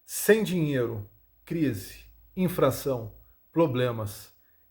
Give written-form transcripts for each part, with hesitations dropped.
Sem dinheiro, crise, infração, problemas,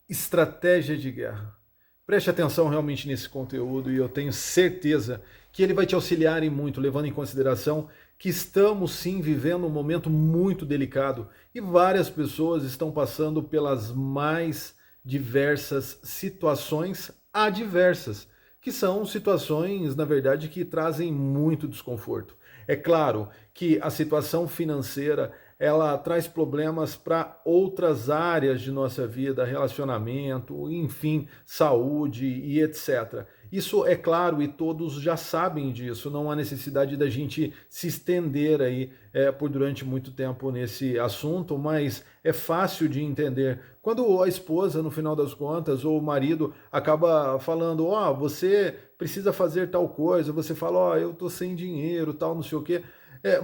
estratégia de guerra. Preste atenção realmente nesse conteúdo e eu tenho certeza que ele vai te auxiliar em muito, levando em consideração que estamos sim vivendo um momento muito delicado e várias pessoas estão passando pelas mais diversas situações adversas, que são situações, na verdade, que trazem muito desconforto. É claro que a situação financeira ela traz problemas para outras áreas de nossa vida, relacionamento, enfim, saúde e etc. Isso é claro e todos já sabem disso, não há necessidade da gente se estender aí por durante muito tempo nesse assunto, mas é fácil de entender. Quando a esposa, no final das contas, ou o marido acaba falando, ó, você precisa fazer tal coisa, você fala, ó, eu tô sem dinheiro, tal, não sei o quê,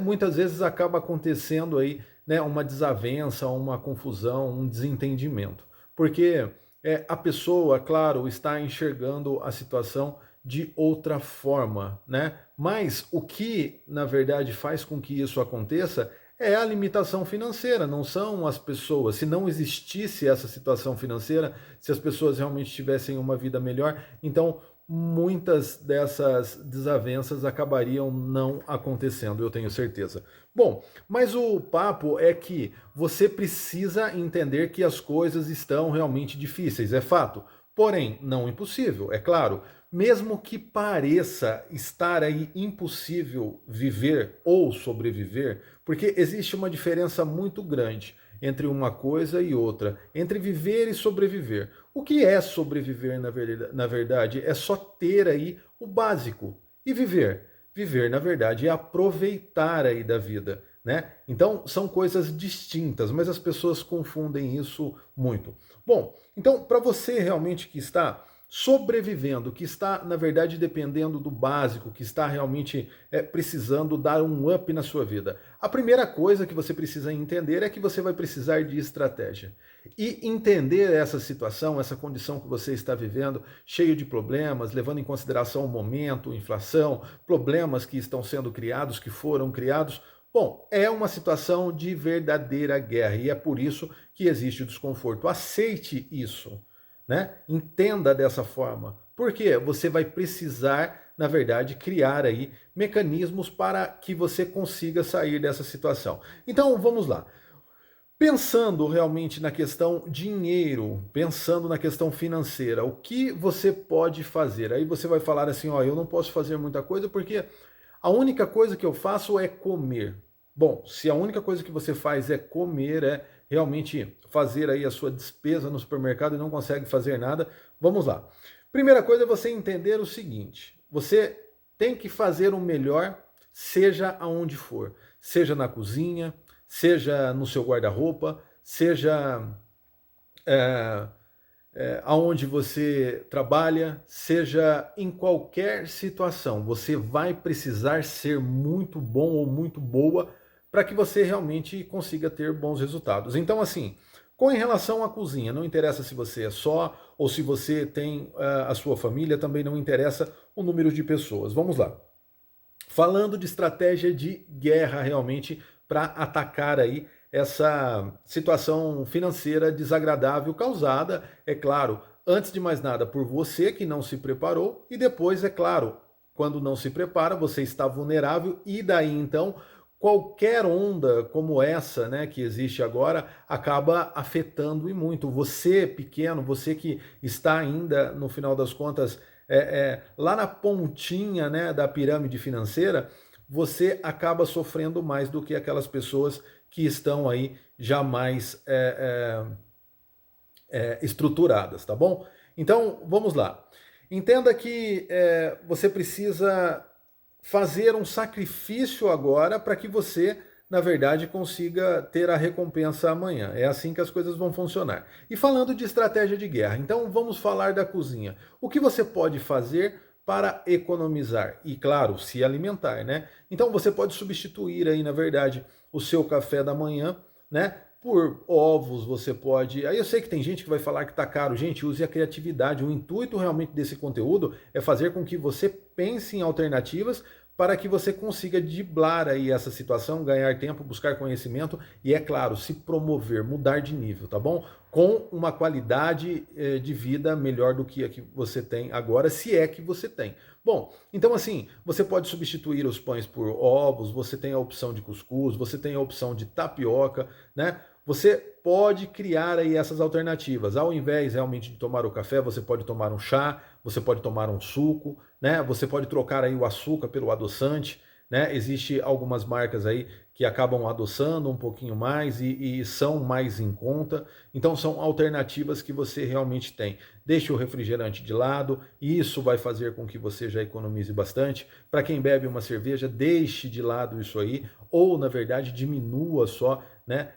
muitas vezes acaba acontecendo aí, né, uma desavença, uma confusão, um desentendimento. Porque a pessoa, claro, está enxergando a situação de outra forma, né? Mas o que, na verdade, faz com que isso aconteça é a limitação financeira, não são as pessoas. Se não existisse essa situação financeira, se as pessoas realmente tivessem uma vida melhor, então muitas dessas desavenças acabariam não acontecendo, eu tenho certeza. Bom, mas o papo é que você precisa entender que as coisas estão realmente difíceis, é fato. Porém, não impossível, é claro. Mesmo que pareça estar aí impossível viver ou sobreviver, porque existe uma diferença muito grande entre uma coisa e outra, entre viver e sobreviver. O que é sobreviver na verdade? É só ter aí o básico. E viver? Viver, na verdade, é aproveitar aí da vida, né? Então, são coisas distintas, mas as pessoas confundem isso muito. Bom, então, para você realmente que está sobrevivendo, que está, na verdade, dependendo do básico, que está realmente precisando dar um up na sua vida. A primeira coisa que você precisa entender é que você vai precisar de estratégia. E entender essa situação, essa condição que você está vivendo, cheio de problemas, levando em consideração o momento, inflação, problemas que estão sendo criados, que foram criados, bom, é uma situação de verdadeira guerra e é por isso que existe o desconforto. Aceite isso, né? Entenda dessa forma. Porque você vai precisar, na verdade, criar aí mecanismos para que você consiga sair dessa situação. Então, vamos lá. Pensando realmente na questão dinheiro, pensando na questão financeira, o que você pode fazer? Aí você vai falar assim, ó, eu não posso fazer muita coisa porque a única coisa que eu faço é comer. Bom, se a única coisa que você faz é comer, é realmente fazer aí a sua despesa no supermercado e não consegue fazer nada, vamos lá. Primeira coisa é você entender o seguinte: você tem que fazer o melhor, seja aonde for, seja na cozinha, seja no seu guarda-roupa, seja é, aonde você trabalha, seja em qualquer situação, você vai precisar ser muito bom ou muito boa para que você realmente consiga ter bons resultados. Então, assim, com em relação à cozinha, não interessa se você é só ou se você tem a sua família, também não interessa o número de pessoas. Vamos lá. Falando de estratégia de guerra realmente para atacar aí essa situação financeira desagradável causada, é claro, antes de mais nada por você que não se preparou e depois, é claro, quando não se prepara, você está vulnerável e daí então qualquer onda como essa, né, que existe agora, acaba afetando e muito. Você pequeno, você que está ainda no final das contas lá na pontinha, né, da pirâmide financeira, você acaba sofrendo mais do que aquelas pessoas que estão aí já mais estruturadas, tá bom? Então, vamos lá. Entenda que você precisa fazer um sacrifício agora para que você, na verdade, consiga ter a recompensa amanhã. É assim que as coisas vão funcionar. E falando de estratégia de guerra, então vamos falar da cozinha. O que você pode fazer para economizar e, claro, se alimentar, né? Então você pode substituir aí, na verdade, o seu café da manhã, né? Por ovos, você pode. Aí eu sei que tem gente que vai falar que tá caro. Gente, use a criatividade. O intuito realmente desse conteúdo é fazer com que você pense em alternativas para que você consiga driblar aí essa situação, ganhar tempo, buscar conhecimento e, é claro, se promover, mudar de nível, tá bom? Com uma qualidade de vida melhor do que a que você tem agora, se é que você tem. Bom, então assim, você pode substituir os pães por ovos, você tem a opção de cuscuz, você tem a opção de tapioca, né? Você pode criar aí essas alternativas. Ao invés realmente de tomar o café, você pode tomar um chá, você pode tomar um suco, né? Você pode trocar aí o açúcar pelo adoçante, né? Existe algumas marcas aí que acabam adoçando um pouquinho mais e são mais em conta. Então são alternativas que você realmente tem. Deixe o refrigerante de lado, isso vai fazer com que você já economize bastante. Para quem bebe uma cerveja, deixe de lado isso aí, ou na verdade diminua só, né,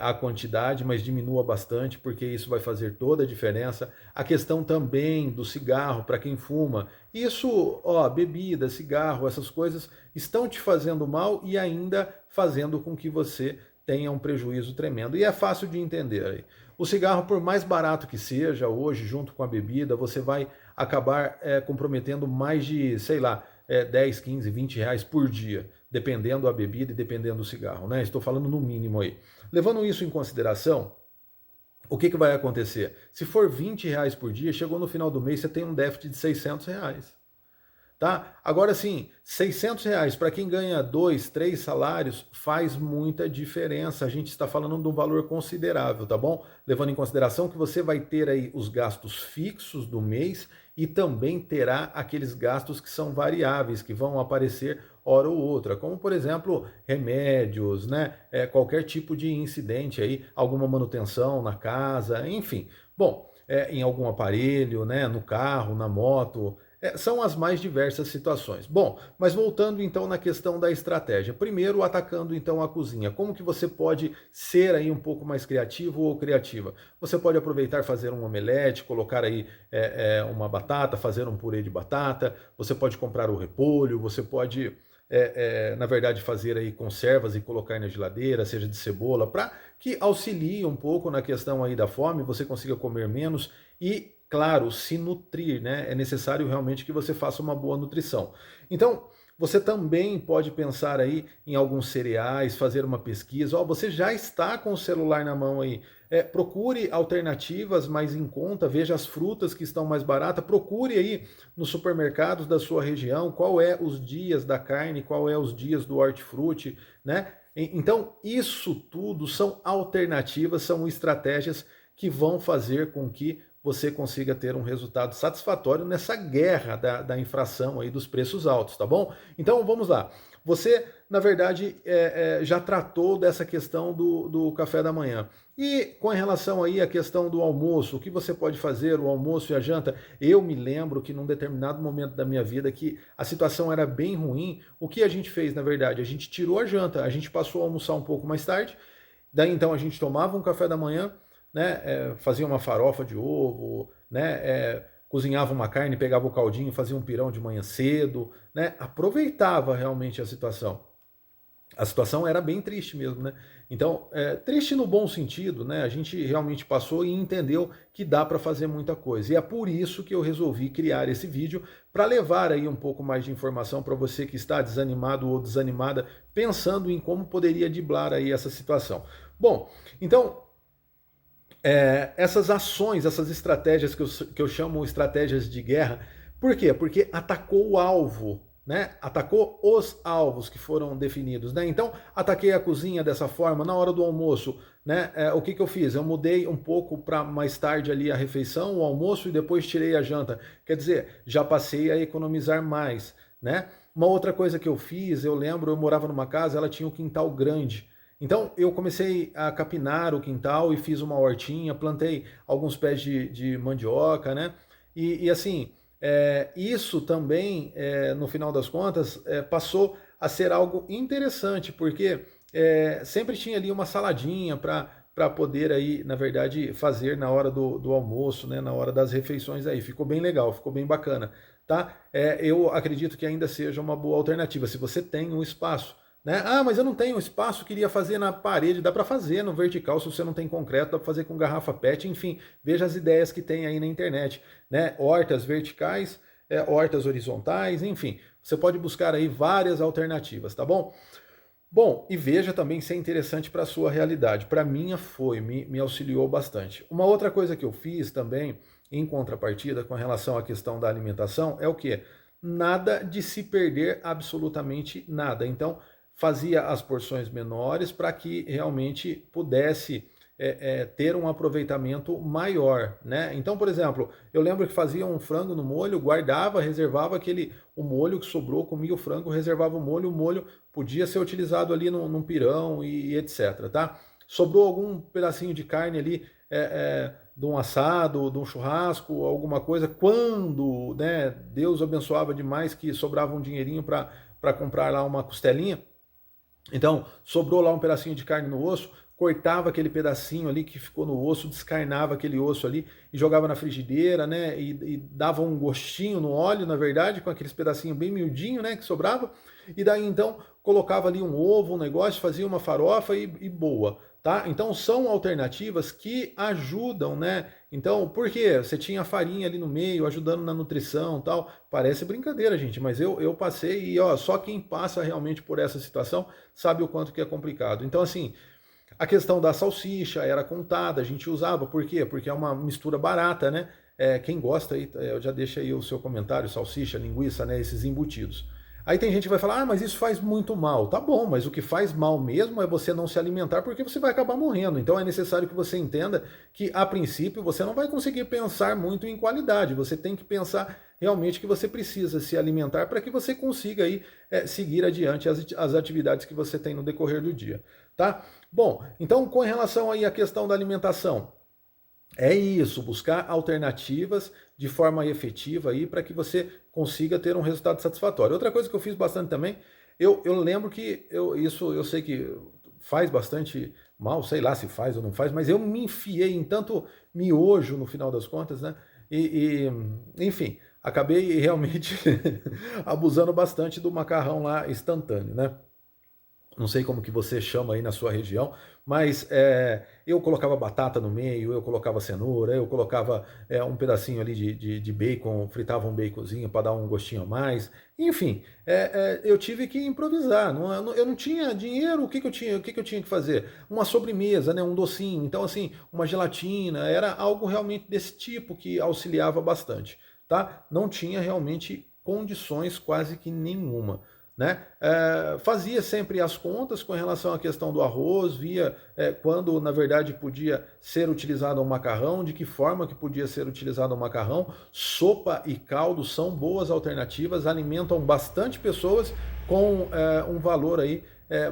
a quantidade, mas diminua bastante, porque isso vai fazer toda a diferença. A questão também do cigarro, para quem fuma, isso, ó, bebida, cigarro, essas coisas estão te fazendo mal e ainda fazendo com que você tenha um prejuízo tremendo. E é fácil de entender aí. O cigarro, por mais barato que seja, hoje, junto com a bebida, você vai acabar comprometendo mais de, sei lá, 10, 15, 20 reais por dia, dependendo da bebida e dependendo do cigarro, né? Estou falando no mínimo aí. Levando isso em consideração, o que vai acontecer? Se for 20 reais por dia, chegou no final do mês, você tem um déficit de 600 reais. Tá? Agora sim, 600 reais para quem ganha 2, 3 salários faz muita diferença. A gente está falando de um valor considerável, tá bom? Levando em consideração que você vai ter aí os gastos fixos do mês e também terá aqueles gastos que são variáveis, que vão aparecer hora ou outra, como por exemplo remédios, né? Qualquer tipo de incidente aí, alguma manutenção na casa, enfim. Bom, em algum aparelho, né? No carro, na moto. São as mais diversas situações. Bom, mas voltando então na questão da estratégia. Primeiro, atacando então a cozinha. Como que você pode ser aí um pouco mais criativo ou criativa? Você pode aproveitar fazer um omelete, colocar aí uma batata, fazer um purê de batata. Você pode comprar o repolho, você pode na verdade, fazer aí conservas e colocar na geladeira, seja de cebola, para que auxilie um pouco na questão aí da fome, você consiga comer menos e, claro, se nutrir, né? É necessário realmente que você faça uma boa nutrição. Então, você também pode pensar aí em alguns cereais, fazer uma pesquisa. Ó, você já está com o celular na mão aí. Procure alternativas mais em conta, veja as frutas que estão mais baratas, procure aí nos supermercados da sua região qual é os dias da carne, qual é os dias do hortifruti, né? Então, isso tudo são alternativas, são estratégias que vão fazer com que você consiga ter um resultado satisfatório nessa guerra da inflação aí dos preços altos, tá bom? Então vamos lá. Você, na verdade, já tratou dessa questão do café da manhã. E com relação aí à questão do almoço, o que você pode fazer, o almoço e a janta? Eu me lembro que num determinado momento da minha vida que a situação era bem ruim, o que a gente fez, na verdade? A gente tirou a janta, a gente passou a almoçar um pouco mais tarde, daí então a gente tomava um café da manhã, né, fazia uma farofa de ovo, né, cozinhava uma carne, pegava o caldinho, fazia um pirão de manhã cedo, né, aproveitava realmente a situação. A situação era bem triste mesmo, né? Então, triste no bom sentido, né? A gente realmente passou e entendeu que dá para fazer muita coisa. E é por isso que eu resolvi criar esse vídeo para levar aí um pouco mais de informação para você que está desanimado ou desanimada, pensando em como poderia driblar aí essa situação. Bom, então essas ações, essas estratégias que eu chamo estratégias de guerra, por quê? Porque atacou o alvo, né? Atacou os alvos que foram definidos, né? Então, ataquei a cozinha dessa forma, na hora do almoço, né? O que eu fiz? Eu mudei um pouco para mais tarde ali a refeição, o almoço e depois tirei a janta. Quer dizer, já passei a economizar mais, né? Uma outra coisa que eu fiz, eu lembro, eu morava numa casa, ela tinha um quintal grande. Então eu comecei a capinar o quintal e fiz uma hortinha, plantei alguns pés de mandioca, né? E assim, isso também, no final das contas, passou a ser algo interessante, porque sempre tinha ali uma saladinha para poder aí, na verdade, fazer na hora do almoço, né? Na hora das refeições aí. Ficou bem legal, ficou bem bacana, tá? Eu acredito que ainda seja uma boa alternativa, se você tem um espaço. Né? Ah, mas eu não tenho espaço, queria fazer na parede. Dá para fazer no vertical, se você não tem concreto, dá para fazer com garrafa PET, enfim, veja as ideias que tem aí na internet, né? Hortas verticais, hortas horizontais, enfim, Você pode buscar aí várias alternativas, tá bom? Bom, e veja também se é interessante para a sua realidade. Para a minha foi, me auxiliou bastante. Uma outra coisa que eu fiz também, em contrapartida, com relação à questão da alimentação, é o quê? Nada de se perder absolutamente nada. Então, fazia as porções menores para que realmente pudesse ter um aproveitamento maior, né? Então, por exemplo, eu lembro que fazia um frango no molho, guardava, reservava o molho que sobrou, comia o frango, reservava o molho podia ser utilizado ali num pirão e etc, tá? Sobrou algum pedacinho de carne ali de um assado, de um churrasco, alguma coisa, quando, né, Deus abençoava demais que sobrava um dinheirinho para comprar lá uma costelinha, então, sobrou lá um pedacinho de carne no osso, cortava aquele pedacinho ali que ficou no osso, descarnava aquele osso ali e jogava na frigideira, né? E dava um gostinho no óleo, na verdade, com aqueles pedacinhos bem miudinho, né? Que sobrava. E daí então colocava ali um ovo, um negócio, fazia uma farofa e boa, tá? Então são alternativas que ajudam, né? Então, por quê? Você tinha farinha ali no meio, ajudando na nutrição e tal. Parece brincadeira, gente, mas eu passei e ó, só quem passa realmente por essa situação sabe o quanto que é complicado. Então, assim, a questão da salsicha era contada, a gente usava, por quê? Porque é uma mistura barata, né? Quem gosta aí, eu já deixa aí o seu comentário, salsicha, linguiça, né? Esses embutidos. Aí tem gente que vai falar, ah, mas isso faz muito mal. Tá bom, mas o que faz mal mesmo é você não se alimentar porque você vai acabar morrendo. Então é necessário que você entenda que, a princípio, você não vai conseguir pensar muito em qualidade. Você tem que pensar realmente que você precisa se alimentar para que você consiga aí seguir adiante as atividades que você tem no decorrer do dia, tá? Bom, então com relação aí à questão da alimentação, é isso, buscar alternativas de forma efetiva aí para que você consiga ter um resultado satisfatório. Outra coisa que eu fiz bastante também, eu lembro que isso eu sei que faz bastante mal, sei lá se faz ou não faz, mas eu me enfiei em tanto miojo no final das contas, né? Enfim, acabei realmente abusando bastante do macarrão lá instantâneo, né? Não sei como que você chama aí na sua região, mas eu colocava batata no meio, eu colocava cenoura, eu colocava um pedacinho ali de bacon, fritava um baconzinho para dar um gostinho a mais. Enfim, eu tive que improvisar. Eu não tinha dinheiro, o que eu tinha que fazer? Uma sobremesa, né, um docinho. Então, assim, uma gelatina, era algo realmente desse tipo que auxiliava bastante, tá? Não tinha realmente condições quase que nenhuma, né? Fazia sempre as contas com relação à questão do arroz, via quando na verdade podia ser utilizado um macarrão, de que forma que podia ser utilizado um macarrão. Sopa e caldo são boas alternativas, alimentam bastante pessoas com um valor aí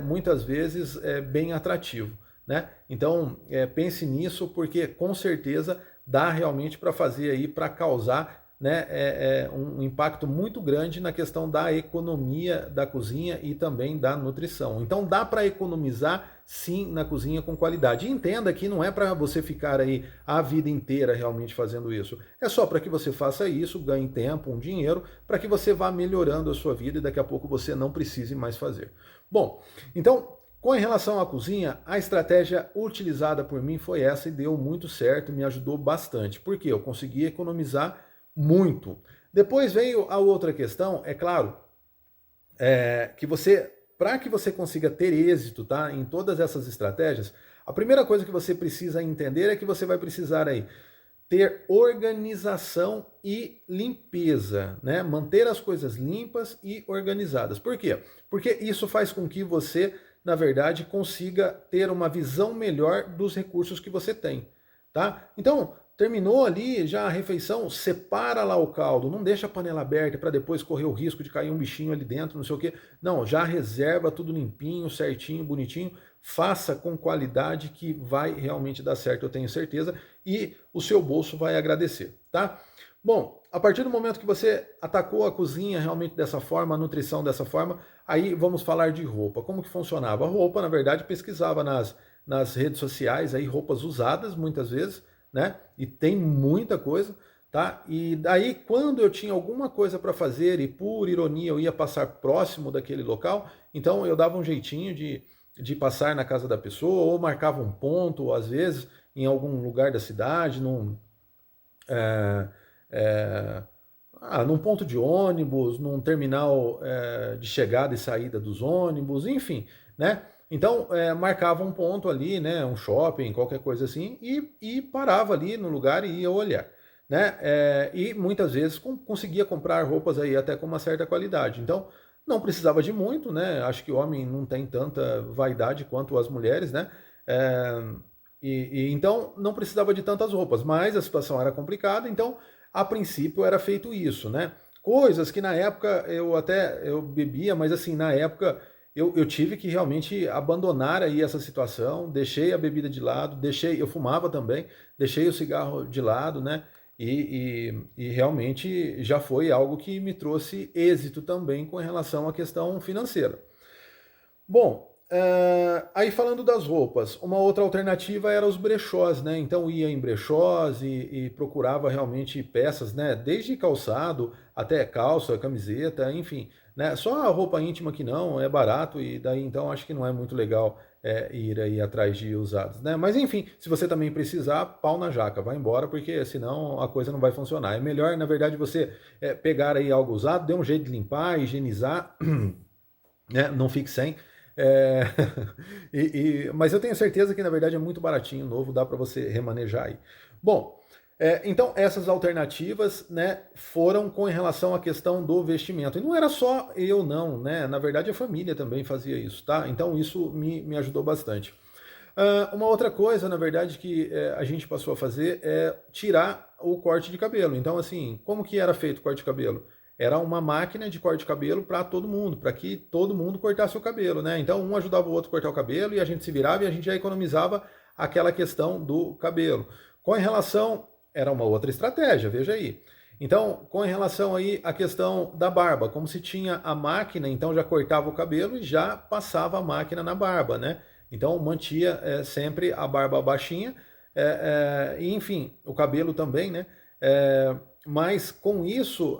muitas vezes bem atrativo, né? Então pense nisso porque com certeza dá realmente para fazer aí, para causar, né, um impacto muito grande na questão da economia da cozinha e também da nutrição. Então dá para economizar sim na cozinha com qualidade. E entenda que não é para você ficar aí a vida inteira realmente fazendo isso. É só para que você faça isso, ganhe tempo, um dinheiro, para que você vá melhorando a sua vida e daqui a pouco você não precise mais fazer. Bom, então com relação à cozinha, a estratégia utilizada por mim foi essa e deu muito certo, me ajudou bastante, porque eu consegui economizar muito. Depois veio a outra questão, é claro, que você, para que você consiga ter êxito, tá, em todas essas estratégias, a primeira coisa que você precisa entender é que você vai precisar aí ter organização e limpeza, né? Manter as coisas limpas e organizadas. Por quê? Porque isso faz com que você, na verdade, consiga ter uma visão melhor dos recursos que você tem, tá? Então, terminou ali já a refeição, separa lá o caldo, não deixa a panela aberta para depois correr o risco de cair um bichinho ali dentro, não sei o quê. Não, já reserva tudo limpinho, certinho, bonitinho, faça com qualidade que vai realmente dar certo, eu tenho certeza, e o seu bolso vai agradecer, tá? Bom, a partir do momento que você atacou a cozinha realmente dessa forma, a nutrição dessa forma, aí vamos falar de roupa. Como que funcionava? A roupa, na verdade, pesquisava nas redes sociais, aí roupas usadas muitas vezes, né? E tem muita coisa, tá? E daí, quando eu tinha alguma coisa para fazer e por ironia eu ia passar próximo daquele local, então eu dava um jeitinho de passar na casa da pessoa ou marcava um ponto, ou às vezes em algum lugar da cidade, num, é, é, num ponto de ônibus, num terminal de chegada e saída dos ônibus, enfim, né? Então, marcava um ponto ali, né, um shopping, qualquer coisa assim, e parava ali no lugar e ia olhar, né? E muitas vezes conseguia comprar roupas aí até com uma certa qualidade. Então, não precisava de muito, né? Acho que o homem não tem tanta vaidade quanto as mulheres, né? É, então não precisava de tantas roupas, mas a situação era complicada, então a princípio era feito isso, né? Coisas que na época eu bebia, mas assim, na época eu tive que realmente abandonar aí essa situação, deixei a bebida de lado, eu fumava também, deixei o cigarro de lado, né? E realmente já foi algo que me trouxe êxito também com relação à questão financeira. Bom, aí falando das roupas, uma outra alternativa era os brechós, né? Então ia em brechós e procurava realmente peças, né? Desde calçado até calça, camiseta, enfim, né? Só a roupa íntima que não é barato e daí então acho que não é muito legal ir aí atrás de usados, né? Mas enfim, se você também precisar, pau na jaca, vai embora porque senão a coisa não vai funcionar. É melhor, na verdade, você pegar aí algo usado, dê um jeito de limpar, higienizar, né? Não fique sem. É, mas eu tenho certeza que na verdade é muito baratinho, novo, dá para você remanejar aí. Bom, então essas alternativas, né, foram com relação à questão do vestimento. E não era só eu não, né? Na verdade a família também fazia isso, tá? Então isso me ajudou bastante. Uma outra coisa, na verdade, que a gente passou a fazer é tirar o corte de cabelo. Então, assim, como que era feito o corte de cabelo? Era uma máquina de corte de cabelo para todo mundo, para que todo mundo cortasse o cabelo, né? Então, um ajudava o outro a cortar o cabelo e a gente se virava e a gente já economizava aquela questão do cabelo. Com relação, era uma outra estratégia, veja aí. Então, com relação aí à questão da barba, como se tinha a máquina, então já cortava o cabelo e já passava a máquina na barba, né? Então mantia sempre a barba baixinha, e enfim, o cabelo também, né? Mas com isso,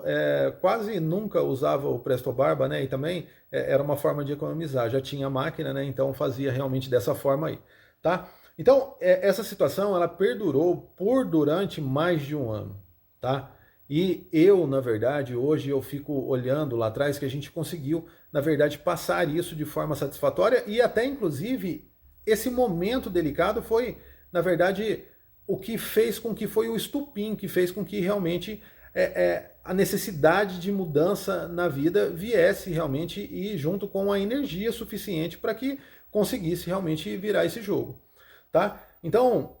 quase nunca usava o Presto Barba, né? E também era uma forma de economizar. Já tinha máquina, né? Então fazia realmente dessa forma aí, tá? Então essa situação ela perdurou por durante mais de um ano, tá? E eu, na verdade, hoje eu fico olhando lá atrás que a gente conseguiu, na verdade, passar isso de forma satisfatória e até, inclusive, esse momento delicado foi, na verdade, o que fez com que foi o estupim, que fez com que realmente a necessidade de mudança na vida viesse realmente e junto com a energia suficiente para que conseguisse realmente virar esse jogo, tá? Então,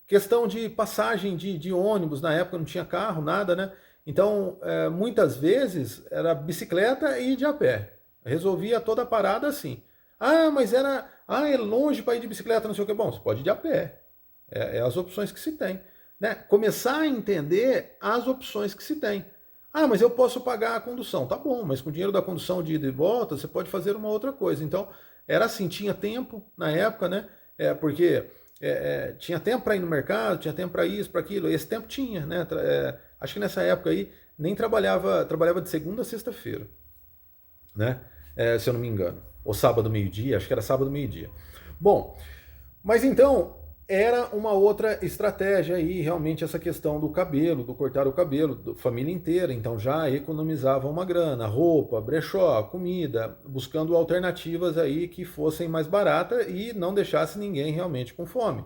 questão de passagem de ônibus, na época não tinha carro, nada, né? Então, muitas vezes era bicicleta e de a pé. Resolvia toda a parada assim. Mas é longe para ir de bicicleta, não sei o que. Bom, você pode ir de a pé. É as opções que se tem. Né? Começar a entender as opções que se tem. Mas eu posso pagar a condução. Tá bom, mas com o dinheiro da condução de ida e volta, você pode fazer uma outra coisa. Então, era assim, tinha tempo na época, né? Porque tinha tempo para ir no mercado, tinha tempo para isso, para aquilo. Esse tempo tinha, né? Acho que nessa época aí nem trabalhava de segunda a sexta-feira, né? Se eu não me engano. Ou sábado meio-dia, acho que era sábado meio-dia. Bom, mas então era uma outra estratégia aí, realmente essa questão do cabelo, do cortar o cabelo, da família inteira, então já economizava uma grana, roupa, brechó, comida, buscando alternativas aí que fossem mais baratas e não deixasse ninguém realmente com fome,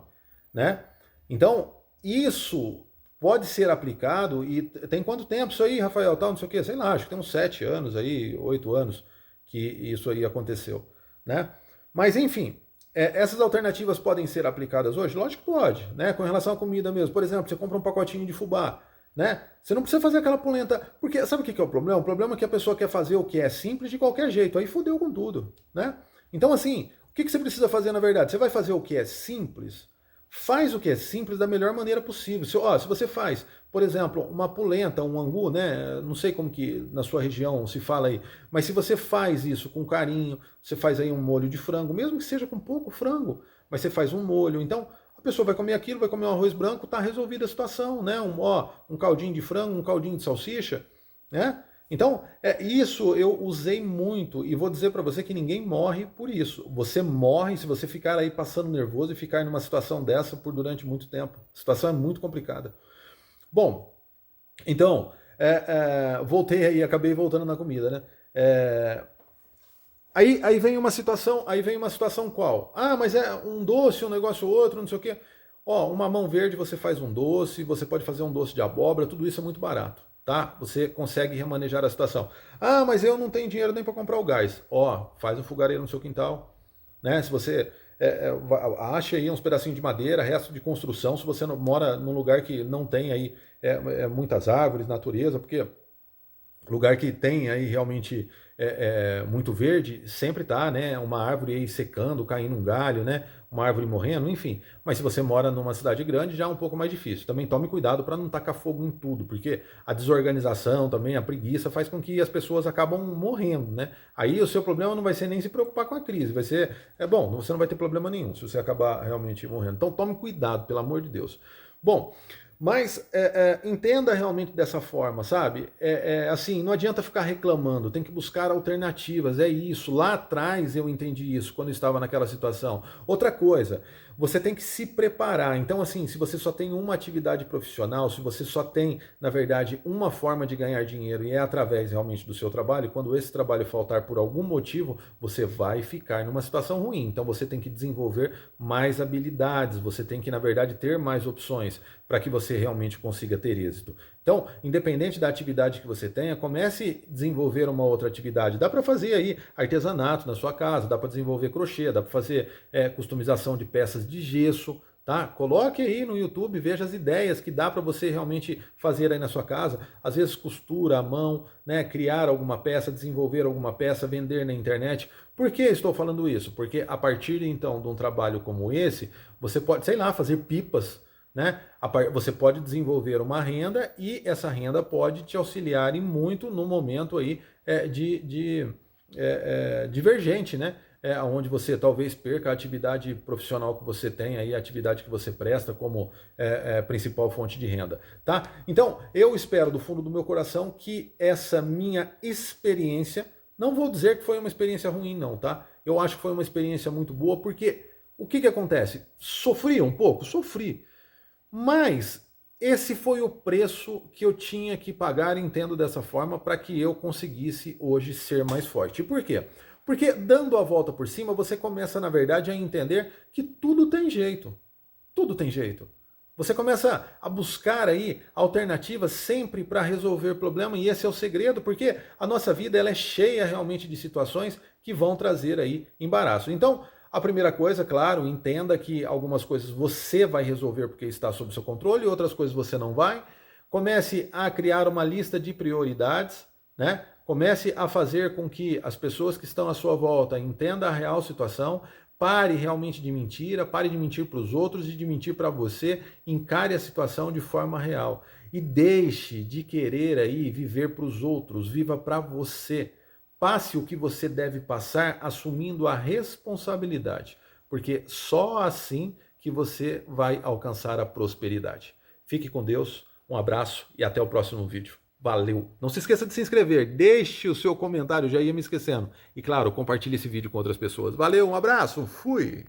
né? Então, isso pode ser aplicado e tem quanto tempo isso aí, Rafael, tal, não sei o quê, sei lá, acho que tem uns 7 anos aí, 8 anos que isso aí aconteceu, né? Mas enfim, essas alternativas podem ser aplicadas hoje? Lógico que pode, né? Com relação à comida mesmo. Por exemplo, você compra um pacotinho de fubá, né? Você não precisa fazer aquela polenta. Porque sabe o que é o problema? O problema é que a pessoa quer fazer o que é simples de qualquer jeito. Aí fudeu com tudo, né? Então, assim, o que você precisa fazer na verdade? Você vai fazer o que é simples? Faz o que é simples da melhor maneira possível. Se você faz, por exemplo, uma polenta, um angu, né? Não sei como que na sua região se fala aí, mas se você faz isso com carinho, você faz aí um molho de frango, mesmo que seja com pouco frango, mas você faz um molho, então a pessoa vai comer aquilo, vai comer um arroz branco, tá resolvida a situação, né? Um caldinho de frango, um caldinho de salsicha, né? Então, isso eu usei muito e vou dizer para você que ninguém morre por isso. Você morre se você ficar aí passando nervoso e ficar numa situação dessa por durante muito tempo. A situação é muito complicada. Bom, então, voltei aí, acabei voltando na comida, né? É, aí vem uma situação qual? Ah, mas é um doce, um negócio ou outro, não sei o quê. Ó, uma mão verde você faz um doce, você pode fazer um doce de abóbora, tudo isso é muito barato, tá? Você consegue remanejar a situação. Ah, mas eu não tenho dinheiro nem para comprar o gás. Ó, faz um fogareiro no seu quintal, né? Se você acha aí uns pedacinhos de madeira, resto de construção, se você mora num lugar que não tem aí muitas árvores, natureza, porque lugar que tem aí realmente muito verde, sempre tá, né? Uma árvore aí secando, caindo um galho, né? Uma árvore morrendo, enfim. Mas se você mora numa cidade grande, já é um pouco mais difícil. Também tome cuidado para não tacar fogo em tudo, porque a desorganização também, a preguiça faz com que as pessoas acabam morrendo, né? Aí o seu problema não vai ser nem se preocupar com a crise, vai ser, bom, você não vai ter problema nenhum se você acabar realmente morrendo. Então tome cuidado, pelo amor de Deus. Bom, mas entenda realmente dessa forma, sabe? Assim, não adianta ficar reclamando, tem que buscar alternativas, é isso. Lá atrás eu entendi isso, quando eu estava naquela situação. Outra coisa, você tem que se preparar. Então, assim, se você só tem uma atividade profissional, se você só tem, na verdade, uma forma de ganhar dinheiro e é através realmente do seu trabalho, quando esse trabalho faltar por algum motivo, você vai ficar numa situação ruim. Então, você tem que desenvolver mais habilidades, você tem que, na verdade, ter mais opções para que você realmente consiga ter êxito. Então, independente da atividade que você tenha, comece a desenvolver uma outra atividade. Dá para fazer aí artesanato na sua casa, dá para desenvolver crochê, dá para fazer customização de peças de gesso, tá? Coloque aí no YouTube, veja as ideias que dá para você realmente fazer aí na sua casa. Às vezes costura à mão, né? Criar alguma peça, desenvolver alguma peça, vender na internet. Por que estou falando isso? Porque a partir então de um trabalho como esse, você pode, sei lá, fazer pipas, né? Você pode desenvolver uma renda e essa renda pode te auxiliar em muito no momento aí divergente, né? Onde você talvez perca a atividade profissional que você tem aí, a atividade que você presta como principal fonte de renda, tá? Então, eu espero do fundo do meu coração que essa minha experiência, não vou dizer que foi uma experiência ruim não, tá? Eu acho que foi uma experiência muito boa, porque o que acontece? Sofri um pouco? Sofri. Mas esse foi o preço que eu tinha que pagar, entendo dessa forma, para que eu conseguisse hoje ser mais forte. E por quê? Porque dando a volta por cima, você começa, na verdade, a entender que tudo tem jeito. Tudo tem jeito. Você começa a buscar aí alternativas sempre para resolver o problema, e esse é o segredo, porque a nossa vida ela é cheia realmente de situações que vão trazer aí embaraço. Então, a primeira coisa, claro, entenda que algumas coisas você vai resolver porque está sob seu controle, outras coisas você não vai. Comece a criar uma lista de prioridades, né? Comece a fazer com que as pessoas que estão à sua volta entendam a real situação. Pare realmente de mentira, pare de mentir para os outros e de mentir para você. Encare a situação de forma real e deixe de querer aí viver para os outros, viva para você. Passe o que você deve passar assumindo a responsabilidade, porque só assim que você vai alcançar a prosperidade. Fique com Deus, um abraço e até o próximo vídeo. Valeu! Não se esqueça de se inscrever, deixe o seu comentário, já ia me esquecendo. E claro, compartilhe esse vídeo com outras pessoas. Valeu, um abraço, fui!